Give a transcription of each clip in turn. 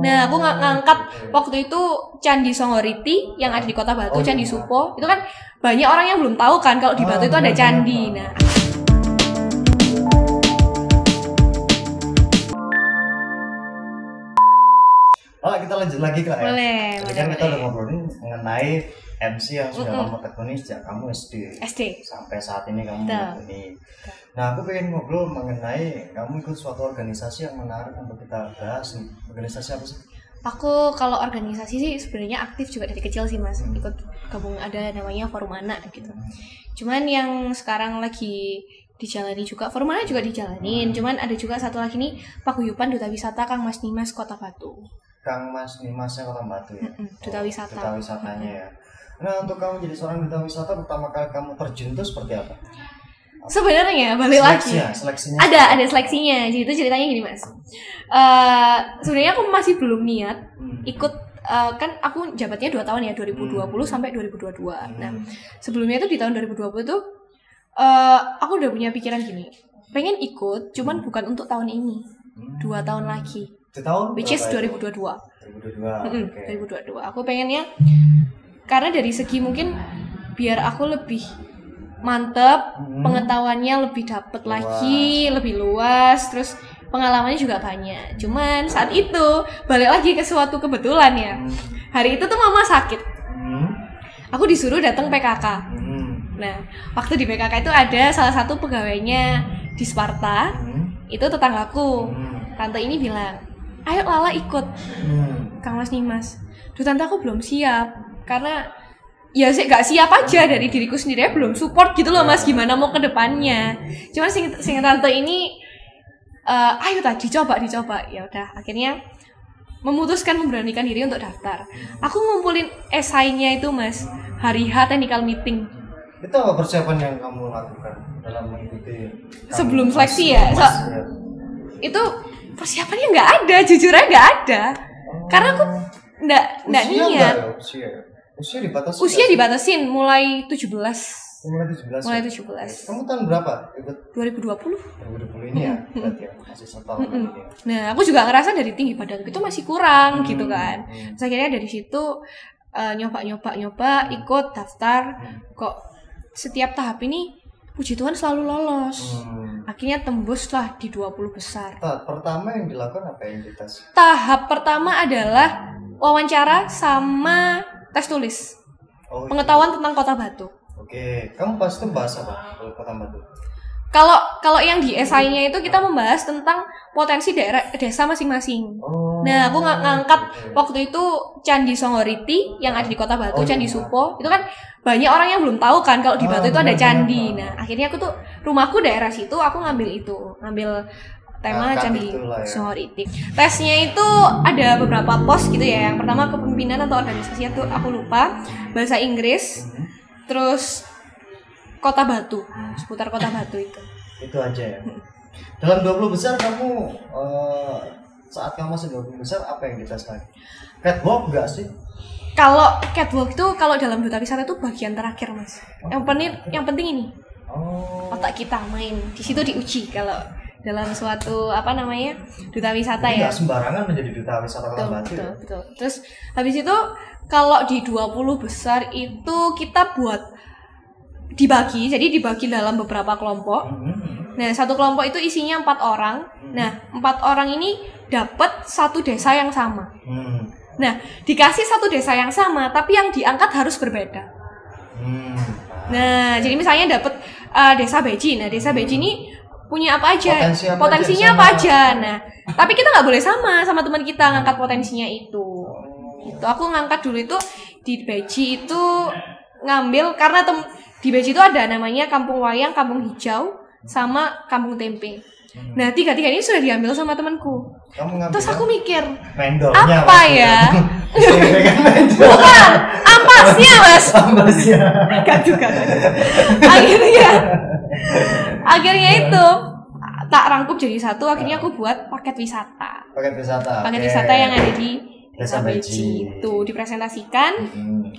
Nah, aku ngangkat waktu itu Candi Songhoriti yang ada di Kota Batu, Candi Supo. Itu kan banyak orang yang belum tahu kan kalau di Batu itu ada candi. Nah, kita lanjut lagi Kak ya. boleh. Jadi kan kita udah ngobrolin mengenai MC yang sudah kamu tekuni sejak kamu SD sampai saat ini kamu tekuni. Nah, aku pengen ngobrol mengenai kamu ikut suatu organisasi yang menarik untuk kita bahas. Organisasi apa sih? Aku kalau organisasi sih sebenarnya aktif juga dari kecil sih Mas. Ikut gabung ada namanya Forum Anak gitu. Cuman yang sekarang lagi dijalani juga, Forum Anak juga dijalanin. Cuman ada juga satu lagi nih, Paguyuban Duta Wisata Kang Mas Nimas Kota Batu. Kang Mas Nimasnya Kota Batu ya? Duta wisata. Duta wisatanya ya. Nah, untuk kamu jadi seorang duta wisata, pertama kali kamu terjun itu seperti apa? Sebenarnya balik lagi. Seleksinya. Ada seleksinya. Jadi itu ceritanya gini Mas. Sebenarnya aku masih belum niat ikut. Kan aku jabatnya 2 tahun ya, 2020 sampai 2022. Nah, sebelumnya itu di tahun 2020 tuh aku udah punya pikiran gini. Pengen ikut, cuman bukan untuk tahun ini. 2 tahun lagi. Tahun? Which is 2022. 2022. Aku pengennya karena dari segi mungkin biar aku lebih mantep, pengetahuannya lebih dapet lagi, lebih luas, terus pengalamannya juga banyak. Cuman saat itu balik lagi ke suatu kebetulan ya. Hari itu tuh mama sakit. Aku disuruh datang PKK. Nah, waktu di PKK itu ada salah satu pegawainya di Sparta. Itu tetanggaku. Tante ini bilang, "Ayo Lala ikut." Kang Mas Nimas. Duh tante aku belum siap. Karena ya sih gak siap aja dari diriku sendiri, belum support gitu loh Mas, gimana mau ke depannya. Cuman sing tante ini ayo tadi dicoba. Ya udah, akhirnya memutuskan memberanikan diri untuk daftar. Aku ngumpulin esainya itu Mas, hari H technical meeting. Itu apa persiapan yang kamu lakukan dalam mengikuti sebelum seleksi ya? Itu persiapannya nggak ada, jujur aja nggak ada. Karena aku nggak niat. Usia dibatasin mulai 17. Mulai 17. Kamu tahun berapa ikut? 2020. 2020 ini ya, berarti ya masih setahun lagi. Nah, aku juga ngerasa dari tinggi badanku itu masih kurang gitu kan. Terus akhirnya dari situ nyoba ikut daftar. Kok setiap tahap ini puji Tuhan selalu lolos. Akhirnya tembus lah di 20 besar. Tahap pertama yang dilakukan apa yang dites? Tahap pertama adalah wawancara sama tes tulis. Pengetahuan tentang Kota Batu. Oke, kamu pas itu bahas apa Kota Batu? Kalau yang di esainya itu kita membahas tentang potensi desa masing-masing. Nah, aku ngangkat waktu itu Candi Songhoriti yang ada di Kota Batu, Candi Supo. Itu kan banyak orang yang belum tahu kan kalau di Batu itu ada candi. Nah, akhirnya aku tuh rumahku daerah situ, aku ngambil tema Candi Songhoriti. Tesnya itu ada beberapa pos gitu ya. Yang pertama kepemimpinan atau organisasi itu aku lupa, bahasa Inggris, terus Kota Batu, seputar Kota Batu itu. Itu aja ya. Dalam 20 besar kamu saat kamu masih 20 besar apa yang dites lagi? Catwalk enggak sih? Kalau catwalk itu kalau dalam duta wisata itu bagian terakhir Mas. Yang penting ini. Otak kita main. Di situ diuji kalau dalam suatu duta wisata ya. Enggak sembarangan menjadi duta wisata Kota Batu. Betul. Terus habis itu kalau di 20 besar itu kita dibagi dalam beberapa kelompok. Nah, satu kelompok itu isinya 4 orang. Nah, 4 orang ini dapat satu desa yang sama. Nah, dikasih satu desa yang sama, tapi yang diangkat harus berbeda. Nah, jadi misalnya dapat desa Beji. Nah, desa Beji ini punya apa aja? Potensinya apa aja? Nah, tapi kita nggak boleh sama teman kita ngangkat potensinya itu. Gitu. Aku ngangkat dulu itu di Beji itu ngambil karena di Beji itu ada namanya Kampung Wayang, Kampung Hijau, sama Kampung Tempe. Nah, tiga-tiga ini sudah diambil sama temanku. Terus aku mikir, apa ya? Bukan, ampasnya Mas. Gak juga. Akhirnya itu tak rangkup jadi satu. Akhirnya aku buat paket wisata. Paket wisata yang ada di Desa Beji itu dipresentasikan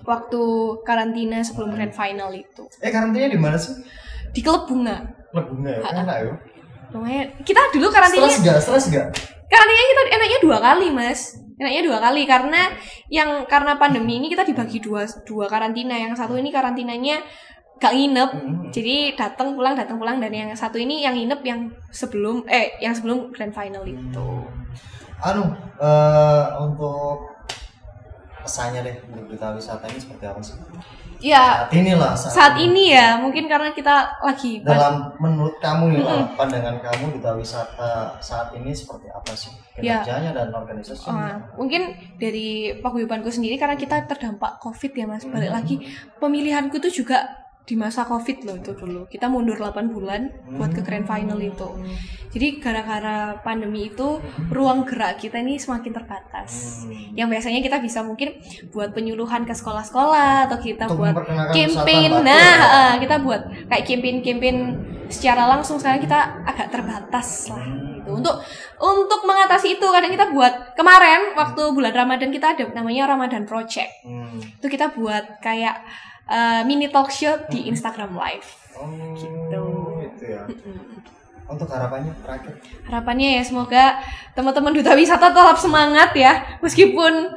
waktu karantina sebelum grand final itu. Karantinanya di mana sih? Di Klub Bunga. Klub Bunga ya, enak ya. Lumayan. Kita dulu karantinanya. Stres gak? Karantinanya kita enaknya 2 kali, Mas. Enaknya 2 kali karena pandemi ini kita dibagi dua karantina. Yang satu ini karantinanya gak nginep, jadi datang pulang, dan yang satu ini yang nginep yang sebelum grand final itu. Untuk pesannya deh untuk Duta Wisata ini seperti apa sih? Ya, saat ini ya, mungkin karena kita lagi menurut kamu nih, pandangan kamu Duta Wisata saat ini seperti apa sih kinerjanya dan organisasinya? Mungkin dari paguyubanku sendiri karena kita terdampak COVID ya, Mas. Balik lagi pemilihanku tuh juga di masa COVID loh itu dulu. Kita mundur 8 bulan buat ke grand final itu. Jadi gara-gara pandemi itu ruang gerak kita ini semakin terbatas. Yang biasanya kita bisa mungkin buat penyuluhan ke sekolah-sekolah atau kita buat campaign. Kita buat kayak campaign secara langsung, sekarang kita agak terbatas lah gitu. Untuk mengatasi itu kadang kita buat kemarin waktu bulan Ramadan kita ada namanya Ramadan Project. Itu kita buat kayak mini talk show di Instagram Live. Gitu ya. Untuk harapannya terakhir? Harapannya ya semoga teman-teman Duta Wisata tetap semangat ya. Meskipun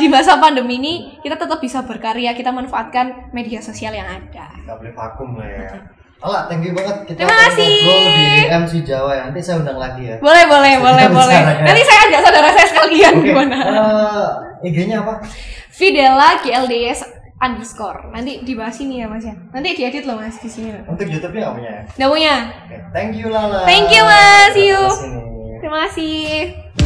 di masa pandemi ini kita tetap bisa berkarya, kita manfaatkan media sosial yang ada. Gak boleh vakum lah ya. Olah, thank you banget. Kita terima kasih. Ngobrol di MC Jawa ya. Nanti saya undang lagi ya. Boleh. Nanti saya ajak saudara saya sekalian gimana? IG-nya apa? Fidela GLDS _ nanti dibahas ini ya, Mas ya. Nanti diedit loh, Mas, di sini. Untuk YouTube-nya nggak punya ya? Nggak punya. Okay. Thank you Lala. Thank you, Mas. See you. Terima kasih.